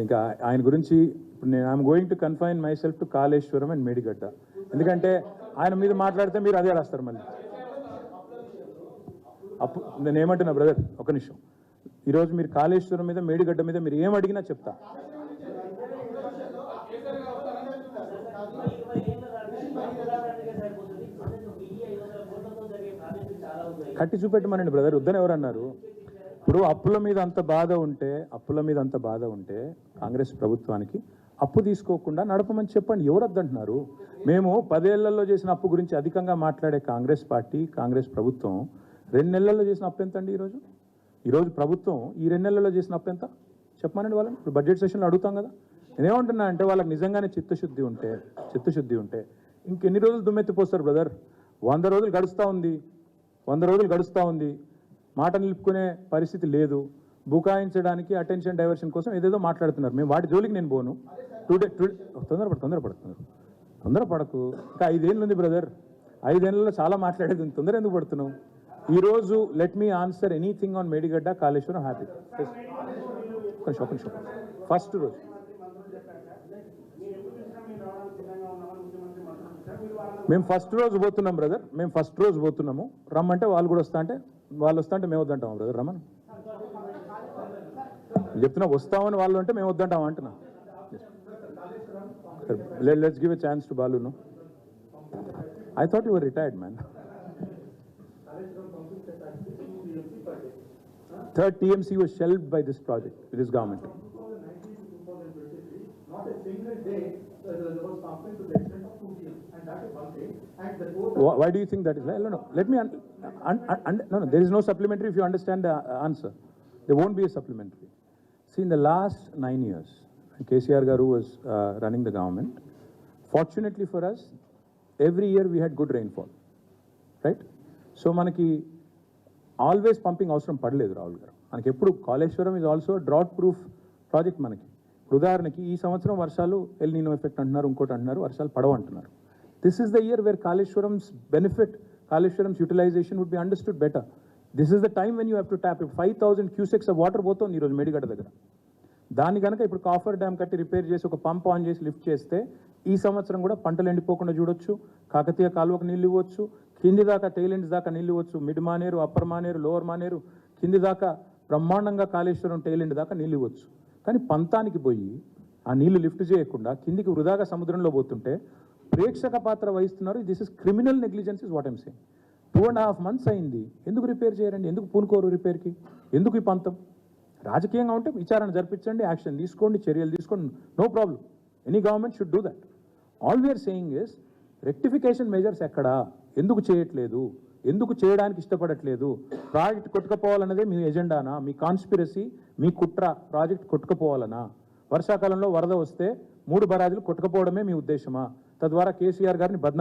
ఇంకా ఆయన గురించి ఇప్పుడు నేను I'm going to confine my self to Kaleshwaram and Medigadda. ఎందుకంటే ఆయన మీద మాట్లాడితే మీరు అదే రాస్తారు మళ్ళీ. నేను ఏమంటున్నా బ్రదర్, ఒక నిమిషం. ఈరోజు మీరు కాళేశ్వరం మీద మేడిగడ్డ మీద మీరు ఏం అడిగినా చెప్తా. కట్టి చూపెట్టమనండి బ్రదర్, వద్దని ఎవరన్నారు? ఇప్పుడు అప్పుల మీద అంత బాధ ఉంటే కాంగ్రెస్ ప్రభుత్వానికి అప్పు తీసుకోకుండా నడపమని చెప్పండి. ఎవరు వద్దంటున్నారు? మేము 10 ఏళ్లలో చేసిన అప్పు గురించి అధికంగా మాట్లాడే కాంగ్రెస్ పార్టీ, కాంగ్రెస్ ప్రభుత్వం 2 నెలల్లో చేసిన అప్పు ఎంత అండి? ఈరోజు ప్రభుత్వం ఈ 2 నెలల్లో చేసిన అప్పు ఎంత చెప్పమనండి వాళ్ళని. ఇప్పుడు బడ్జెట్ సెషన్లో అడుగుతాం కదా. నేనేమంటున్నా అంటే వాళ్ళకి నిజంగానే చిత్తశుద్ధి ఉంటే ఇంకెన్ని రోజులు దుమ్మెత్తిపోస్తారు బ్రదర్? 100 రోజులు గడుస్తూ ఉంది. మాట నిలుపుకునే పరిస్థితి లేదు. బుకాయించడానికి అటెన్షన్ డైవర్షన్ కోసం ఏదేదో మాట్లాడుతున్నారు. మేము వాటి జోలికి నేను పోను. తొందరపడకు. ఇంకా 5 ఏళ్ళు ఉంది బ్రదర్. 5 ఏళ్లలో చాలా మాట్లాడేది. తొందర ఎందుకు పడుతున్నావు? ఈరోజు let me answer anything on Medigadda, Kaleshwaram. Happy ఒక నిమిషం. ఫస్ట్ రోజు మేము ఫస్ట్ రోజు పోతున్నాం బ్రదర్. మేము ఫస్ట్ రోజు పోతున్నాము. రమ్మంటే వాళ్ళు కూడా వస్తా అంటే మేము వద్దంటాము బ్రదర్. రమ్మని చెప్తున్నా. వస్తామని వాళ్ళు అంటే మేము వద్దంటాం అంటున్నా. Let's give a chance to Balu. I thought you were retired man. Third TMC was shelved by this project, with this government. 2019 to 2023, not a single day there was complaint to the extent of 2 TMC, and that is one thing. And the total. Why do you think that is? No. Let me. No. There is no supplementary. If you understand the answer, there won't be a supplementary. See, in the last 9 years, KCR Garu was running the government. Fortunately for us, every year we had good rainfall, right? So manaki always pumping అవసరం పడలేదు రాహుల్ గారు. మనకి ఎప్పుడు Kaleshwaram is also drought proof project. మనకి ఉదాహరణకి ఈ సంవత్సరం వర్షాలు ఎల్ నీనో ఎఫెక్ట్ అంటున్నారు, ఇంకోటి అంటున్నారు, వర్షాలు పడవు అంటున్నారు. This is the year where Kaleshwaram's benefit, Kaleshwaram's utilization would be understood better. This is the time when you have to tap. 5000 cusecs of water పోతుంది ఈరోజు మేడిగడ్డ దగ్గర. దాన్ని కనుక ఇప్పుడు కాఫర్ డ్యామ్ కట్టి రిపేర్ చేసి ఒక పంప్ ఆన్ చేసి లిఫ్ట్ చేస్తే ఈ సంవత్సరం కూడా పంటలు ఎండిపోకుండా చూడొచ్చు. కాకతీయ కాలువకు నీళ్ళు ఇవ్వచ్చు. కింది దాకా టైలెండ్స్ దాకా నీళ్ళు ఇవ్వచ్చు. Mid Maneru, upper Maneru, lower Maneru, కింది దాకా బ్రహ్మాండంగా కాళేశ్వరం టైలెండ్ దాకా నీళ్ళు ఇవ్వచ్చు. కానీ పంతానికి పోయి ఆ నీళ్లు లిఫ్ట్ చేయకుండా కిందికి వృధాగా సముద్రంలో పోతుంటే ప్రేక్షక పాత్ర వహిస్తున్నారు. This is criminal negligence is what I'm saying. 2.5 months అయింది. ఎందుకు రిపేర్ చేయరండి? ఎందుకు పూనుకోరు రిపేర్కి? ఎందుకు ఈ పంతం? రాజకీయంగా ఉంటే విచారణ జరిపించండి, యాక్షన్ తీసుకోండి, చర్యలు తీసుకోండి. No problem. Any government should do that. All we are saying is rectification measures ఎక్కడా? ఎందుకు చేయట్లేదు? ఎందుకు చేయడానికి ఇష్టపడట్లేదు? ప్రాజెక్ట్ కొట్టుకుపోవాలన్నదే మీ ఎజెండానా? మీ కాన్స్పిరసీ, మీ కుట్ర ప్రాజెక్ట్ కొట్టుకుపోవాలనా? వర్షాకాలంలో వరద వస్తే 3 బరాజులు కొట్టుకుపోవడమే మీ ఉద్దేశమా? తద్వారా కేసీఆర్ గారిని